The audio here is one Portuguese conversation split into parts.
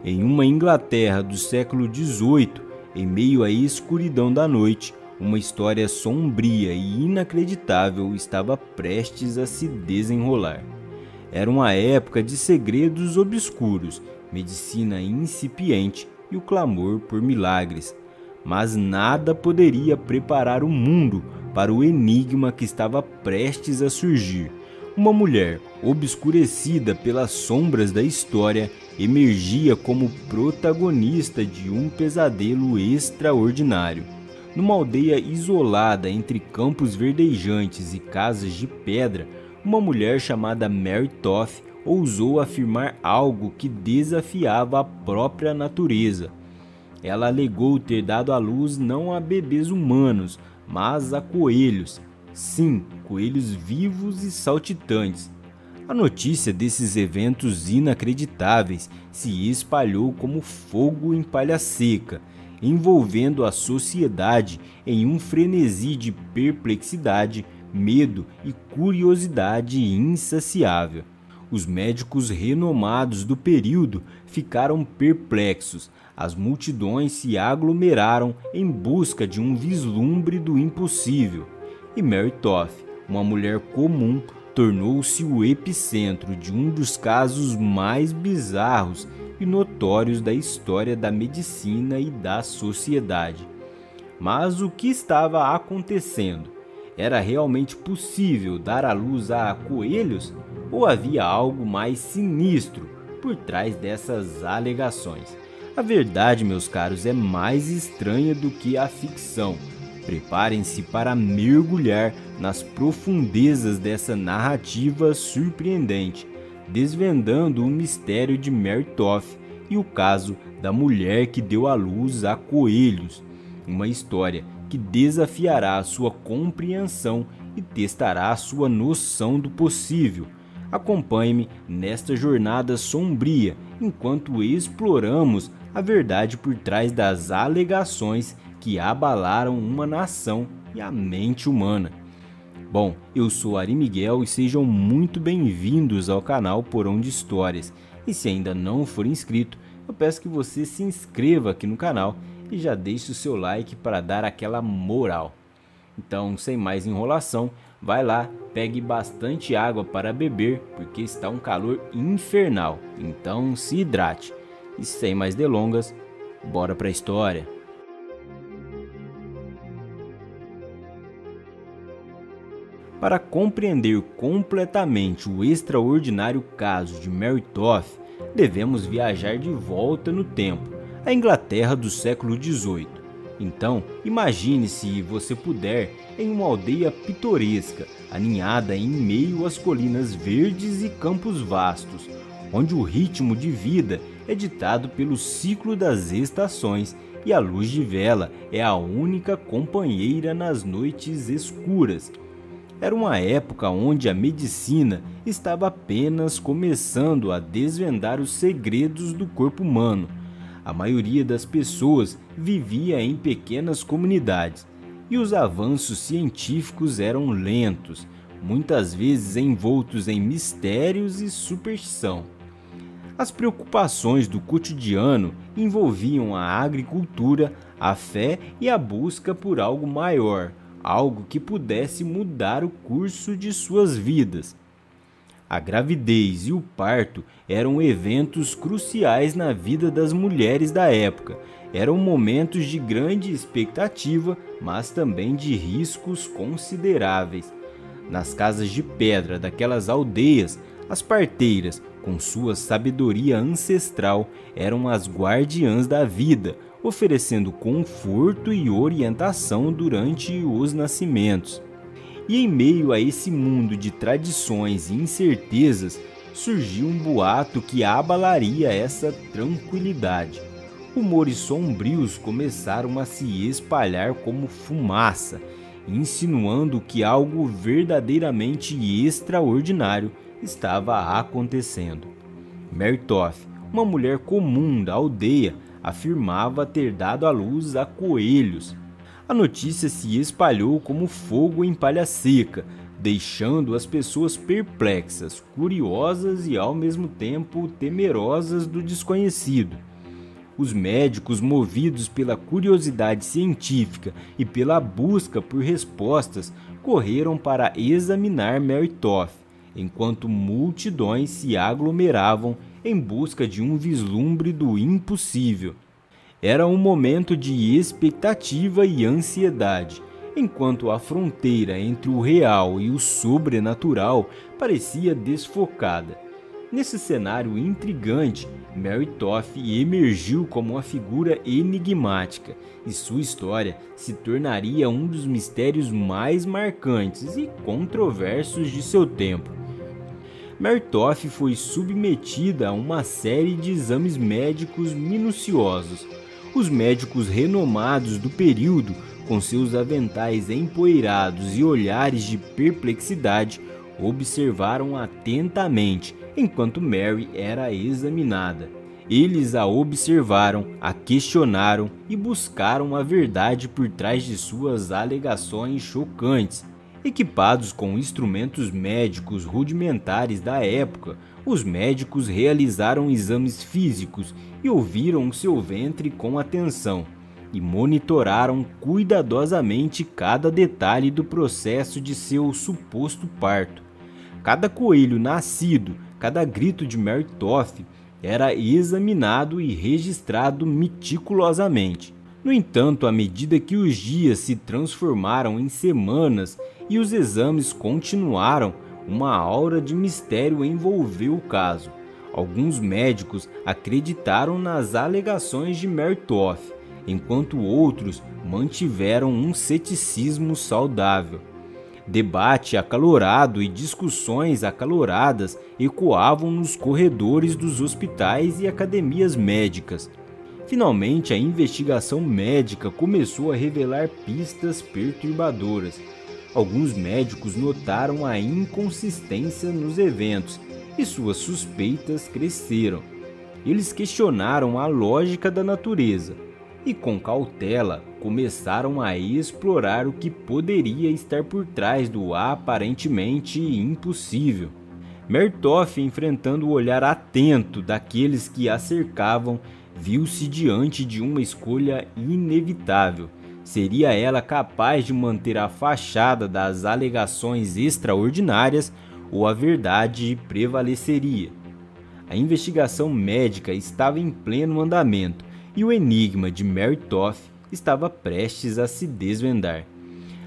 Em uma Inglaterra do século XVIII, em meio à escuridão da noite, uma história sombria e inacreditável estava prestes a se desenrolar. Era uma época de segredos obscuros, medicina incipiente e o clamor por milagres. Mas nada poderia preparar o mundo para o enigma que estava prestes a surgir. Uma mulher, obscurecida pelas sombras da história, emergia como protagonista de um pesadelo extraordinário. Numa aldeia isolada entre campos verdejantes e casas de pedra, uma mulher chamada Mary Toth ousou afirmar algo que desafiava a própria natureza. Ela alegou ter dado à luz não a bebês humanos, mas a coelhos. Sim, coelhos vivos e saltitantes. A notícia desses eventos inacreditáveis se espalhou como fogo em palha seca, envolvendo a sociedade em um frenesi de perplexidade, medo e curiosidade insaciável. Os médicos renomados do período ficaram perplexos. As multidões se aglomeraram em busca de um vislumbre do impossível. E Mary Toth, uma mulher comum, tornou-se o epicentro de um dos casos mais bizarros e notórios da história da medicina e da sociedade. Mas o que estava acontecendo? Era realmente possível dar à luz a coelhos? Ou havia algo mais sinistro por trás dessas alegações? A verdade, meus caros, é mais estranha do que a ficção. Preparem-se para mergulhar nas profundezas dessa narrativa surpreendente, desvendando o mistério de Mary Toth e o caso da mulher que deu à luz a coelhos. Uma história que desafiará a sua compreensão e testará a sua noção do possível. Acompanhe-me nesta jornada sombria enquanto exploramos a verdade por trás das alegações que abalaram uma nação e a mente humana. Bom, eu sou Ari Miguel e sejam muito bem-vindos ao canal Porão de Histórias. E se ainda não for inscrito, eu peço que você se inscreva aqui no canal e já deixe o seu like para dar aquela moral. Então, sem mais enrolação, vai lá, pegue bastante água para beber, porque está um calor infernal. Então, se hidrate. E sem mais delongas, bora para a história. Para compreender completamente o extraordinário caso de Mary Toth, devemos viajar de volta no tempo, à Inglaterra do século XVIII. Então, imagine, se você puder, em uma aldeia pitoresca, aninhada em meio às colinas verdes e campos vastos, onde o ritmo de vida é ditado pelo ciclo das estações e a luz de vela é a única companheira nas noites escuras. Era uma época onde a medicina estava apenas começando a desvendar os segredos do corpo humano. A maioria das pessoas vivia em pequenas comunidades e os avanços científicos eram lentos, muitas vezes envoltos em mistérios e superstição. As preocupações do cotidiano envolviam a agricultura, a fé e a busca por algo maior, algo que pudesse mudar o curso de suas vidas. A gravidez e o parto eram eventos cruciais na vida das mulheres da época. Eram momentos de grande expectativa, mas também de riscos consideráveis. Nas casas de pedra daquelas aldeias, as parteiras, com sua sabedoria ancestral, eram as guardiãs da vida, oferecendo conforto e orientação durante os nascimentos. E em meio a esse mundo de tradições e incertezas, surgiu um boato que abalaria essa tranquilidade. Rumores sombrios começaram a se espalhar como fumaça, insinuando que algo verdadeiramente extraordinário estava acontecendo. Mary Toth, uma mulher comum da aldeia, afirmava ter dado à luz a coelhos. A notícia se espalhou como fogo em palha seca, deixando as pessoas perplexas, curiosas e ao mesmo tempo temerosas do desconhecido. Os médicos, movidos pela curiosidade científica e pela busca por respostas, correram para examinar Mary Toth, enquanto multidões se aglomeravam em busca de um vislumbre do impossível. Era um momento de expectativa e ansiedade, enquanto a fronteira entre o real e o sobrenatural parecia desfocada. Nesse cenário intrigante, Mary Toth emergiu como uma figura enigmática, e sua história se tornaria um dos mistérios mais marcantes e controversos de seu tempo. Mary Toth foi submetida a uma série de exames médicos minuciosos. Os médicos renomados do período, com seus aventais empoeirados e olhares de perplexidade, observaram atentamente enquanto Mary era examinada. Eles a observaram, a questionaram e buscaram a verdade por trás de suas alegações chocantes. Equipados com instrumentos médicos rudimentares da época, os médicos realizaram exames físicos e ouviram seu ventre com atenção, e monitoraram cuidadosamente cada detalhe do processo de seu suposto parto. Cada coelho nascido, cada grito de Mary Toth era examinado e registrado meticulosamente. No entanto, à medida que os dias se transformaram em semanas e os exames continuaram, uma aura de mistério envolveu o caso. Alguns médicos acreditaram nas alegações de Mary Toth, enquanto outros mantiveram um ceticismo saudável. Debate acalorado e discussões acaloradas ecoavam nos corredores dos hospitais e academias médicas. Finalmente, a investigação médica começou a revelar pistas perturbadoras. Alguns médicos notaram a inconsistência nos eventos e suas suspeitas cresceram. Eles questionaram a lógica da natureza e, com cautela, começaram a explorar o que poderia estar por trás do aparentemente impossível. Mary Toth, enfrentando o olhar atento daqueles que a cercavam, viu-se diante de uma escolha inevitável. Seria ela capaz de manter a fachada das alegações extraordinárias ou a verdade prevaleceria? A investigação médica estava em pleno andamento e o enigma de Mary Toth estava prestes a se desvendar.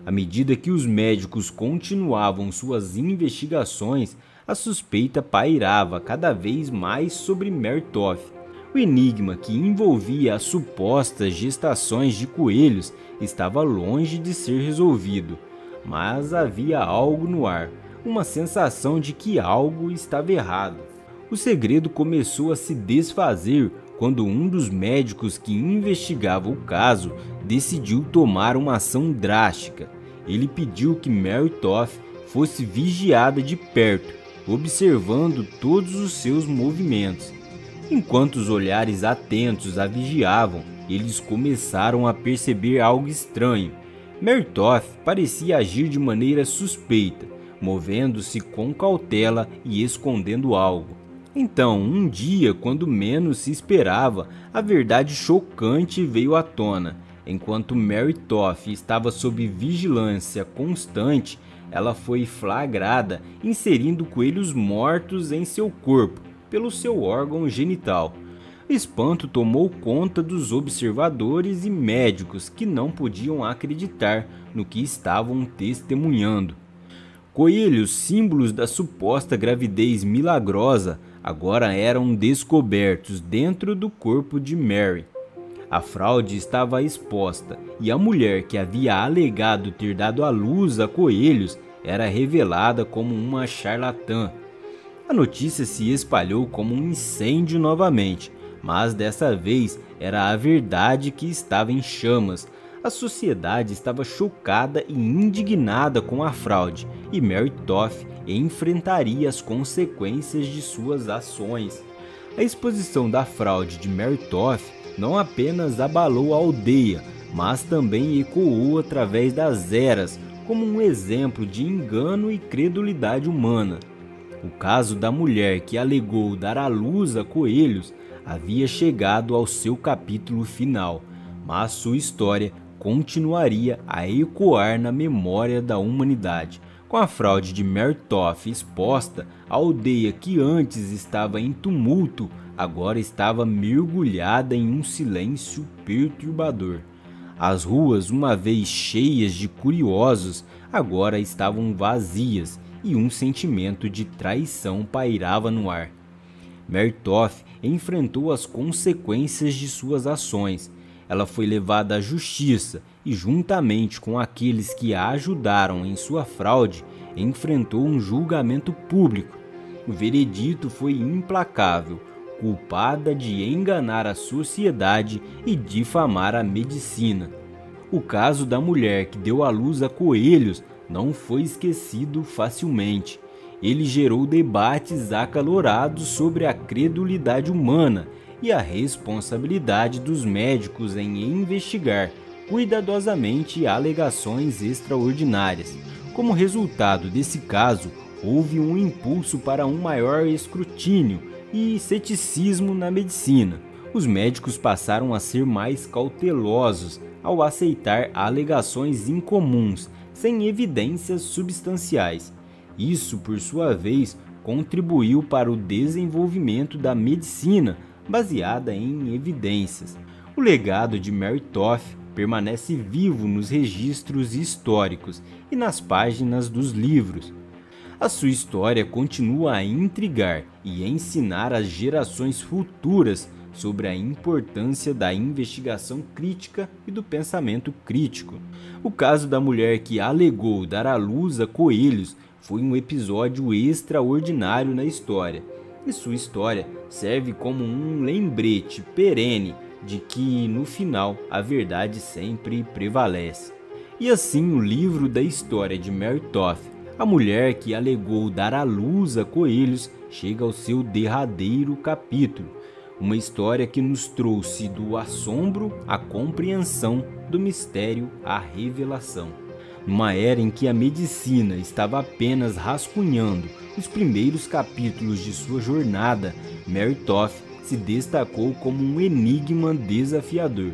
À medida que os médicos continuavam suas investigações, a suspeita pairava cada vez mais sobre Mary Toth. O enigma que envolvia as supostas gestações de coelhos estava longe de ser resolvido, mas havia algo no ar, uma sensação de que algo estava errado. O segredo começou a se desfazer quando um dos médicos que investigava o caso decidiu tomar uma ação drástica. Ele pediu que Mary Toth fosse vigiada de perto, observando todos os seus movimentos. Enquanto os olhares atentos a vigiavam, eles começaram a perceber algo estranho. Mary Toth parecia agir de maneira suspeita, movendo-se com cautela e escondendo algo. Então, um dia, quando menos se esperava, a verdade chocante veio à tona. Enquanto Mary Toth estava sob vigilância constante, ela foi flagrada inserindo coelhos mortos em seu corpo pelo seu órgão genital. O espanto tomou conta dos observadores e médicos que não podiam acreditar no que estavam testemunhando. Coelhos, símbolos da suposta gravidez milagrosa, agora eram descobertos dentro do corpo de Mary. A fraude estava exposta e a mulher que havia alegado ter dado à luz a coelhos era revelada como uma charlatã. A notícia se espalhou como um incêndio novamente, mas dessa vez era a verdade que estava em chamas. A sociedade estava chocada e indignada com a fraude, e Mary Toth enfrentaria as consequências de suas ações. A exposição da fraude de Mary Toth não apenas abalou a aldeia, mas também ecoou através das eras como um exemplo de engano e credulidade humana. O caso da mulher que alegou dar à luz a coelhos havia chegado ao seu capítulo final, mas sua história continuaria a ecoar na memória da humanidade. Com a fraude de Mertoff exposta, a aldeia que antes estava em tumulto agora estava mergulhada em um silêncio perturbador. As ruas, uma vez cheias de curiosos, agora estavam vazias e um sentimento de traição pairava no ar. Mertoff enfrentou as consequências de suas ações. Ela foi levada à justiça e, juntamente com aqueles que a ajudaram em sua fraude, enfrentou um julgamento público. O veredito foi implacável, culpada de enganar a sociedade e difamar a medicina. O caso da mulher que deu à luz a coelhos não foi esquecido facilmente. Ele gerou debates acalorados sobre a credulidade humana e a responsabilidade dos médicos em investigar cuidadosamente alegações extraordinárias. Como resultado desse caso, houve um impulso para um maior escrutínio e ceticismo na medicina. Os médicos passaram a ser mais cautelosos ao aceitar alegações incomuns, sem evidências substanciais. Isso, por sua vez, contribuiu para o desenvolvimento da medicina baseada em evidências. O legado de Mertoff permanece vivo nos registros históricos e nas páginas dos livros. A sua história continua a intrigar e ensinar as gerações futuras sobre a importância da investigação crítica e do pensamento crítico. O caso da mulher que alegou dar à luz a coelhos foi um episódio extraordinário na história, e sua história serve como um lembrete perene de que, no final, a verdade sempre prevalece. E assim, o livro da história de Mertoff, a mulher que alegou dar à luz a coelhos, chega ao seu derradeiro capítulo. Uma história que nos trouxe do assombro à compreensão, do mistério à revelação. Numa era em que a medicina estava apenas rascunhando os primeiros capítulos de sua jornada, Mertoff se destacou como um enigma desafiador.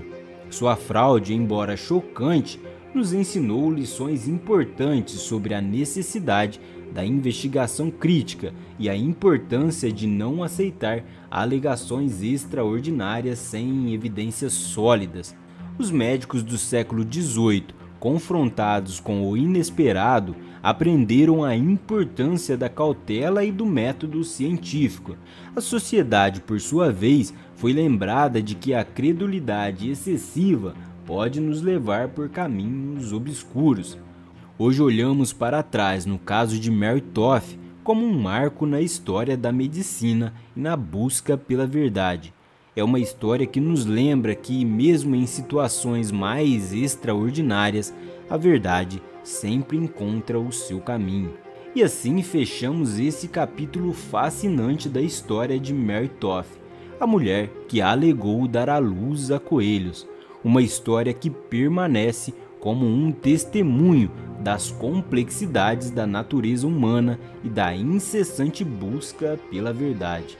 Sua fraude, embora chocante, nos ensinou lições importantes sobre a necessidade da investigação crítica e a importância de não aceitar alegações extraordinárias sem evidências sólidas. Os médicos do século XVIII, confrontados com o inesperado, aprenderam a importância da cautela e do método científico. A sociedade, por sua vez, foi lembrada de que a credulidade excessiva pode nos levar por caminhos obscuros. Hoje olhamos para trás no caso de Mertoff como um marco na história da medicina e na busca pela verdade. É uma história que nos lembra que, mesmo em situações mais extraordinárias, a verdade sempre encontra o seu caminho. E assim fechamos esse capítulo fascinante da história de Mertoff, a mulher que alegou dar à luz a coelhos. Uma história que permanece como um testemunho das complexidades da natureza humana e da incessante busca pela verdade.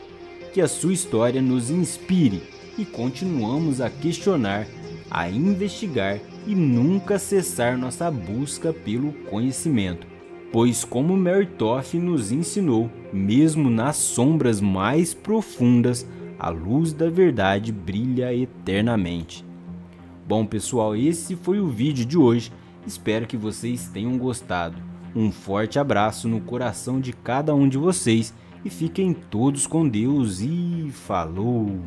Que a sua história nos inspire e continuamos a questionar, a investigar e nunca cessar nossa busca pelo conhecimento. Pois, como Mertoff nos ensinou, mesmo nas sombras mais profundas, a luz da verdade brilha eternamente. Bom, pessoal, esse foi o vídeo de hoje. Espero que vocês tenham gostado. Um forte abraço no coração de cada um de vocês e fiquem todos com Deus e falou!